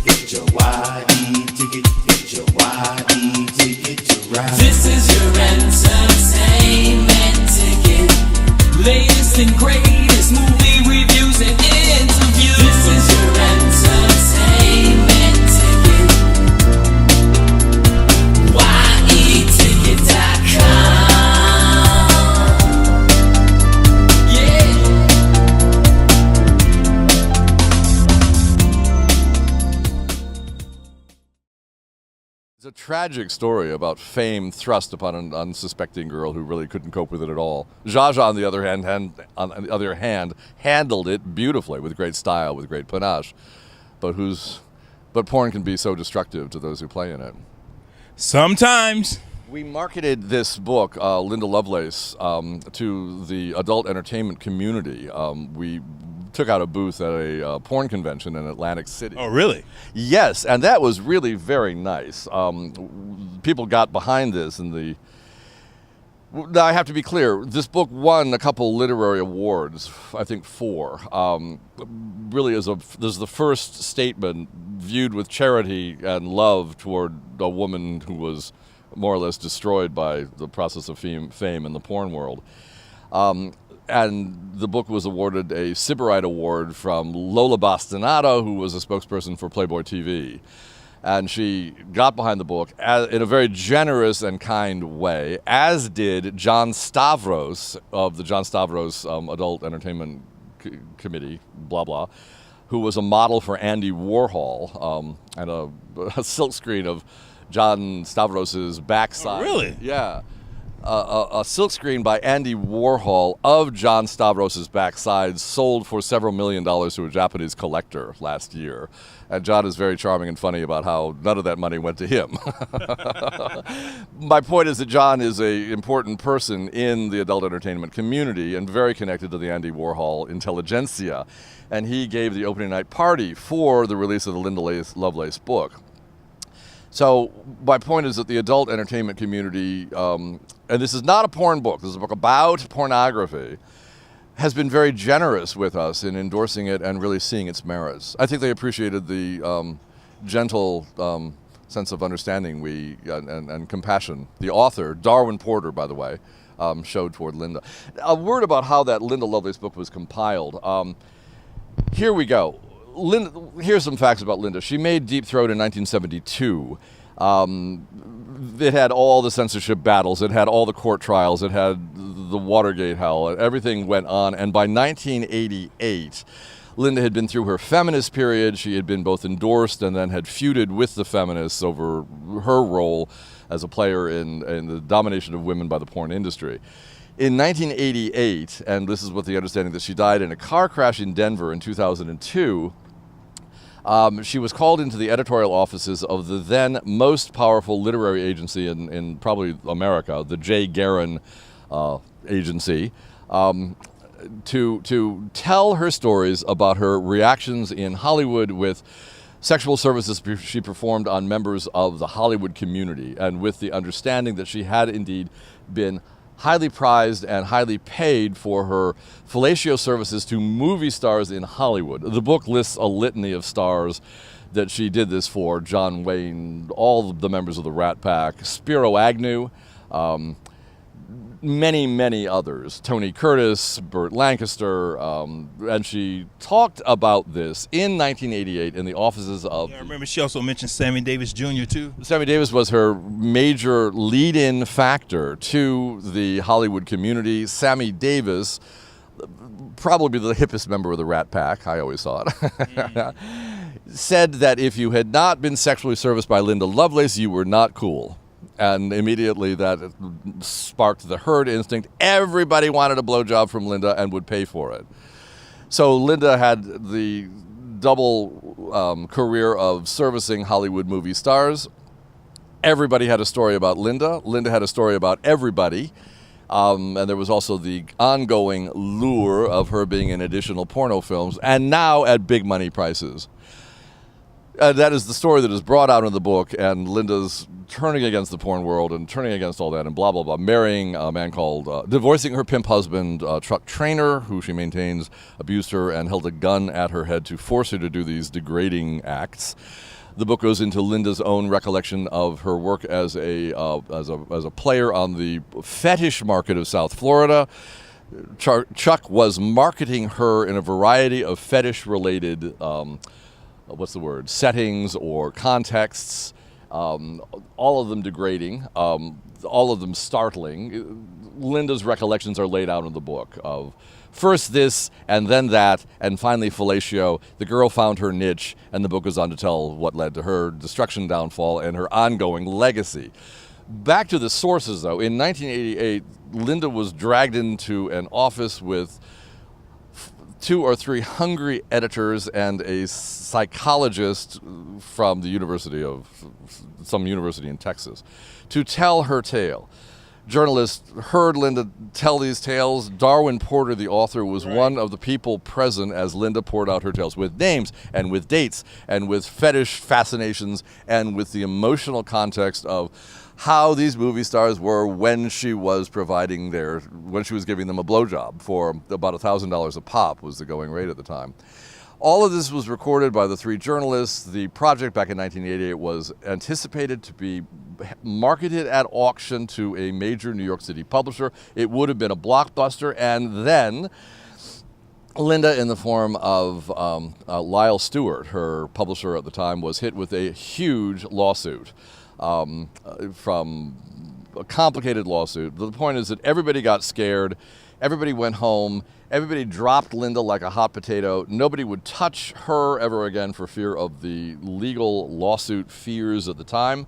Get your YE ticket. Get your YE ticket to ride. This is your entertainment ticket. Latest and greatest movie reviews and interviews. This is your entertainment ticket. YEticket.com. It's a tragic story about fame thrust upon an unsuspecting girl who really couldn't cope with it at all. Zsa Zsa, on the other hand, handled it beautifully with great style, with great panache. But porn can be so destructive to those who play in it. Sometimes. We marketed this book, Linda Lovelace, to the adult entertainment community. We took out a booth at a porn convention in Atlantic City. Oh, really? Yes, and that was really very nice. People got behind this, and now I have to be clear, this book won a couple literary awards, I think 4. Really this is the first statement viewed with charity and love toward a woman who was more or less destroyed by the process of fame in the porn world. And the book was awarded a Sybarite Award from Lola Bastinado, who was a spokesperson for Playboy TV. And she got behind the book in a very generous and kind way, as did John Stavros of the John Stavros Adult Entertainment Committee, blah, blah, who was a model for Andy Warhol, and a silkscreen of John Stavros's backside. Oh, really? Yeah. A silkscreen by Andy Warhol of John Stavros's backside sold for several $1 million to a Japanese collector last year. And John is very charming and funny about how none of that money went to him. My point is that John is an important person in the adult entertainment community and very connected to the Andy Warhol intelligentsia. And he gave the opening night party for the release of the Linda Lovelace book. So my point is that the adult entertainment community, and this is not a porn book, this is a book about pornography, has been very generous with us in endorsing it and really seeing its merits. I think they appreciated the gentle sense of understanding and compassion the author, Darwin Porter, by the way, showed toward Linda. A word about how that Linda Lovelace book was compiled. Here we go. Here's some facts about Linda. She made Deep Throat in 1972. It had all the censorship battles. It had all the court trials. It had the Watergate hell. Everything went on. And by 1988, Linda had been through her feminist period. She had been both endorsed and then had feuded with the feminists over her role as a player in the domination of women by the porn industry. In 1988, and this is with the understanding that she died in a car crash in Denver in 2002, she was called into the editorial offices of the then most powerful literary agency in probably America, the J. Garin Agency, to tell her stories about her reactions in Hollywood with sexual services she performed on members of the Hollywood community, and with the understanding that she had indeed been highly prized and highly paid for her fellatio services to movie stars in Hollywood. The book lists a litany of stars that she did this for: John Wayne, all the members of the Rat Pack, Spiro Agnew, many, many others, Tony Curtis, Burt Lancaster, and she talked about this in 1988 in the offices of... I remember she also mentioned Sammy Davis Jr. too. Sammy Davis was her major lead-in factor to the Hollywood community. Sammy Davis, probably the hippest member of the Rat Pack, I always thought, said that if you had not been sexually serviced by Linda Lovelace, you were not cool. And immediately that sparked the herd instinct. Everybody wanted a blowjob from Linda and would pay for it. So Linda had the double career of servicing Hollywood movie stars. Everybody had a story about Linda. Linda had a story about everybody. And there was also the ongoing lure of her being in additional porno films, and now at big money prices. That is the story that is brought out in the book, and Linda's turning against the porn world and turning against all that and blah, blah, blah, marrying a man called, divorcing her pimp husband, Truck Trainer, who she maintains abused her and held a gun at her head to force her to do these degrading acts. The book goes into Linda's own recollection of her work as a player on the fetish market of South Florida. Chuck was marketing her in a variety of fetish-related settings or contexts, all of them degrading, all of them startling. Linda's recollections are laid out in the book of first this, and then that, and finally fellatio. The girl found her niche, and the book goes on to tell what led to her destruction, downfall, and her ongoing legacy. Back to the sources, though. In 1988, Linda was dragged into an office with 2 or 3 hungry editors and a psychologist from some university in Texas to tell her tale. Journalists heard Linda tell these tales. Darwin Porter, the author, was one of the people present as Linda poured out her tales with names and with dates and with fetish fascinations and with the emotional context of how these movie stars were when she was giving them a blowjob for about $1,000 a pop was the going rate at the time. All of this was recorded by the 3 journalists. The project back in 1988 was anticipated to be marketed at auction to a major New York City publisher. It would have been a blockbuster, and then Linda, in the form of Lyle Stewart, her publisher at the time, was hit with a huge lawsuit. From a complicated lawsuit. The point is that everybody got scared, everybody went home, everybody dropped Linda like a hot potato. Nobody would touch her ever again for fear of the legal lawsuit fears at the time.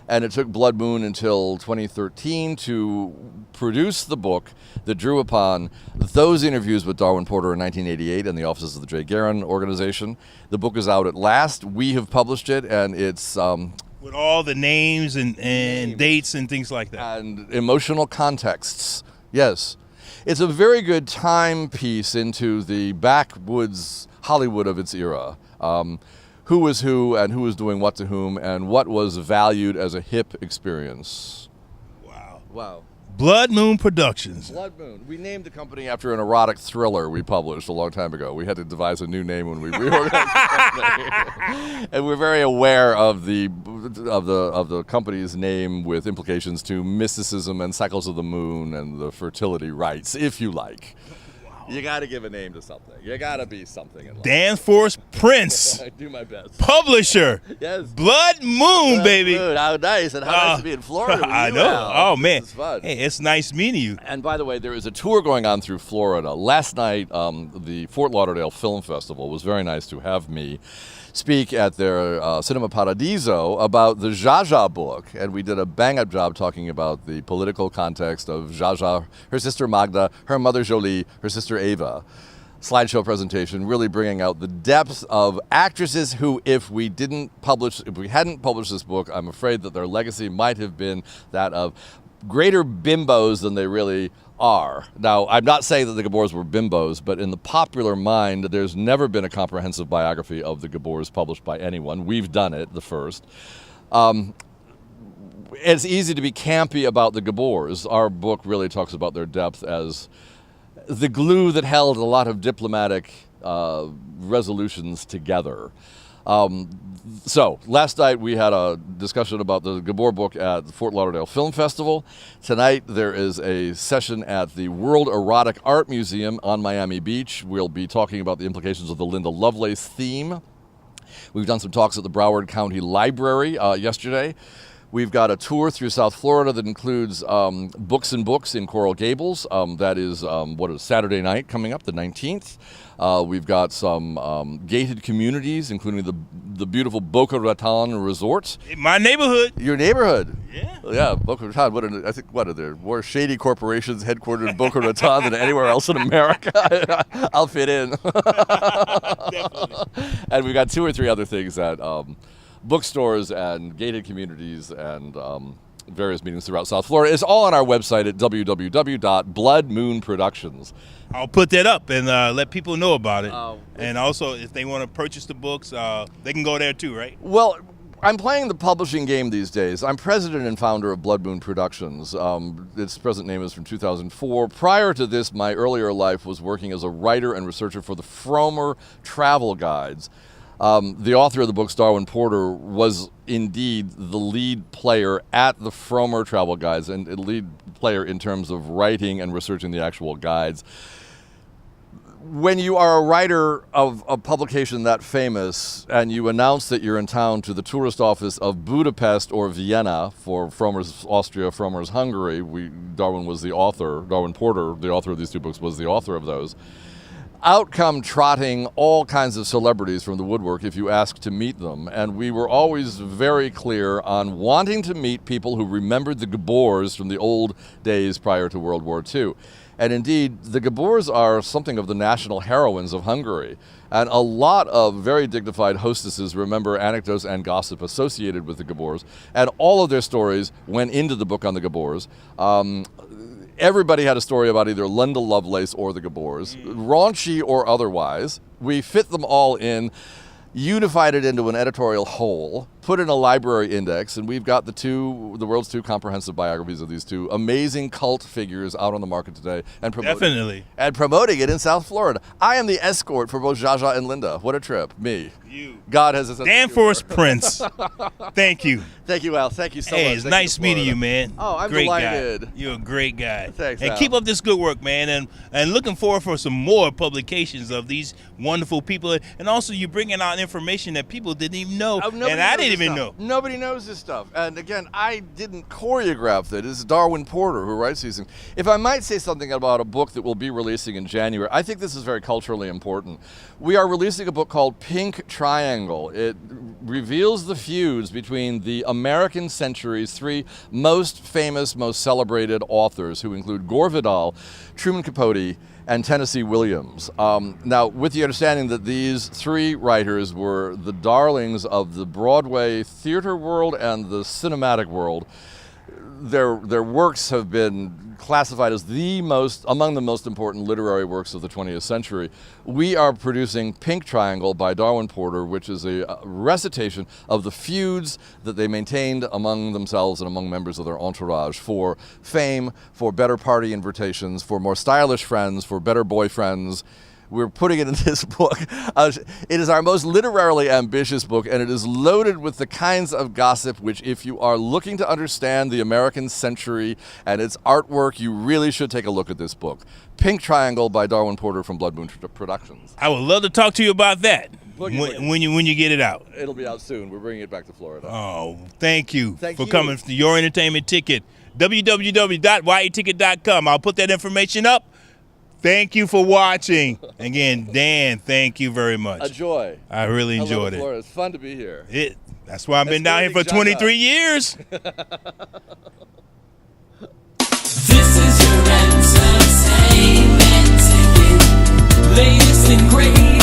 And it took Blood Moon until 2013 to produce the book that drew upon those interviews with Darwin Porter in 1988 in the offices of the Jay Guerin organization. The book is out at last. We have published it, and it's with all the names and dates and things like that. And emotional contexts. Yes. It's a very good timepiece into the backwoods Hollywood of its era. Who was who and who was doing what to whom and what was valued as a hip experience. Wow. Blood Moon Productions. Blood Moon. We named the company after an erotic thriller we published a long time ago. We had to devise a new name when we reorganized the company. And we're very aware of the company's name with implications to mysticism and cycles of the moon and the fertility rites, if you like. You got to give a name to something. You got to be something in life. Danforth Prince. I do my best. Publisher. Yes. Blood Moon, baby. Moon. How nice. And how nice to be in Florida with I you, know. Al. Oh, man. This is fun. Hey, it's nice meeting you. And by the way, there is a tour going on through Florida. Last night, the Fort Lauderdale Film Festival was very nice to have me speak at their Cinema Paradiso about the Zsa Zsa book. And we did a bang-up job talking about the political context of Zsa Zsa, her sister Magda, her mother Jolie, her sister Ava. Slideshow presentation, really bringing out the depth of actresses who, if we hadn't published this book, I'm afraid that their legacy might have been that of greater bimbos than they really are. Now, I'm not saying that the Gabors were bimbos, but in the popular mind, there's never been a comprehensive biography of the Gabors published by anyone. We've done it, the first. It's easy to be campy about the Gabors. Our book really talks about their depth as the glue that held a lot of diplomatic resolutions together. So, last night we had a discussion about the Gabor book at the Fort Lauderdale Film Festival. Tonight there is a session at the World Erotic Art Museum on Miami Beach. We'll be talking about the implications of the Linda Lovelace theme. We've done some talks at the Broward County Library yesterday. We've got a tour through South Florida that includes Books and Books in Coral Gables. That is Saturday night coming up, the 19th. We've got some gated communities, including the beautiful Boca Raton Resort. My neighborhood. Your neighborhood. Yeah. Yeah, Boca Raton. What are there more shady corporations headquartered in Boca Raton than anywhere else in America? I'll fit in. Definitely. And we've got 2 or 3 other things at bookstores and gated communities and various meetings throughout South Florida. It's all on our website at www.bloodmoonproductions. I'll put that up and let people know about it. Oh. And also, if they want to purchase the books, they can go there too, right? Well, I'm playing the publishing game these days. I'm president and founder of Blood Moon Productions. Its present name is from 2004. Prior to this, my earlier life was working as a writer and researcher for the Frommer Travel Guides. The author of the books, Darwin Porter, was indeed the lead player at the Frommer Travel Guides and a lead player in terms of writing and researching the actual guides. When you are a writer of a publication that famous and you announce that you're in town to the tourist office of Budapest or Vienna for Frommer's Austria, Frommer's Hungary, Darwin was the author, Darwin Porter, the author of these two books, was the author of those. Out come trotting all kinds of celebrities from the woodwork if you ask to meet them. And we were always very clear on wanting to meet people who remembered the Gabors from the old days prior to World War II. And indeed, the Gabors are something of the national heroines of Hungary. And a lot of very dignified hostesses remember anecdotes and gossip associated with the Gabors. And all of their stories went into the book on the Gabors. Everybody had a story about either Linda Lovelace or the Gabors, raunchy or otherwise. We fit them all in, unified it into an editorial whole, put in a library index, and we've got the world's two comprehensive biographies of these two amazing cult figures out on the market today and promoting it in South Florida. I am the escort for both Jaja and Linda. What a trip. Me. You. God has a sense of Danforth humor. Prince. Thank you. Thank you, Al. Thank you so much. Hey, it's Thank nice to meeting Florida. you, man. Oh, I'm great delighted. Guy. You're a great guy. Thanks, and Al. keep up this good work, man. And looking forward for some more publications of these wonderful people. And also, you're bringing out information that people didn't even know, and I didn't even know. Nobody knows this stuff. And again, I didn't choreograph that. It's Darwin Porter who writes these things. If I might say something about a book that we'll be releasing in January, I think this is very culturally important. We are releasing a book called Pink Triangle. It reveals the feuds between the American century's three most famous, most celebrated authors, who include Gore Vidal, Truman Capote, and Tennessee Williams. Now, with the understanding that these three writers were the darlings of the Broadway theater world and the cinematic world, their works have been classified as among the most important literary works of the 20th century. We are producing Pink Triangle by Darwin Porter, which is a recitation of the feuds that they maintained among themselves and among members of their entourage for fame, for better party invitations, for more stylish friends, for better boyfriends. We're putting it in this book. It is our most literarily ambitious book, and it is loaded with the kinds of gossip which, if you are looking to understand the American century and its artwork, you really should take a look at this book. Pink Triangle by Darwin Porter from Blood Moon Productions. I would love to talk to you about that Boogie. when you get it out. It'll be out soon. We're bringing it back to Florida. Oh, thank you Thank for you. coming to Your Entertainment Ticket. www.yeticket.com. I'll put that information up. Thank you for watching. Again, Dan, thank you very much. A joy. I really I love enjoyed Florida. It's fun to be here. it. That's why I've been down here for Let's go to 23 years. This is your entertainment ticket. Latest and greatest.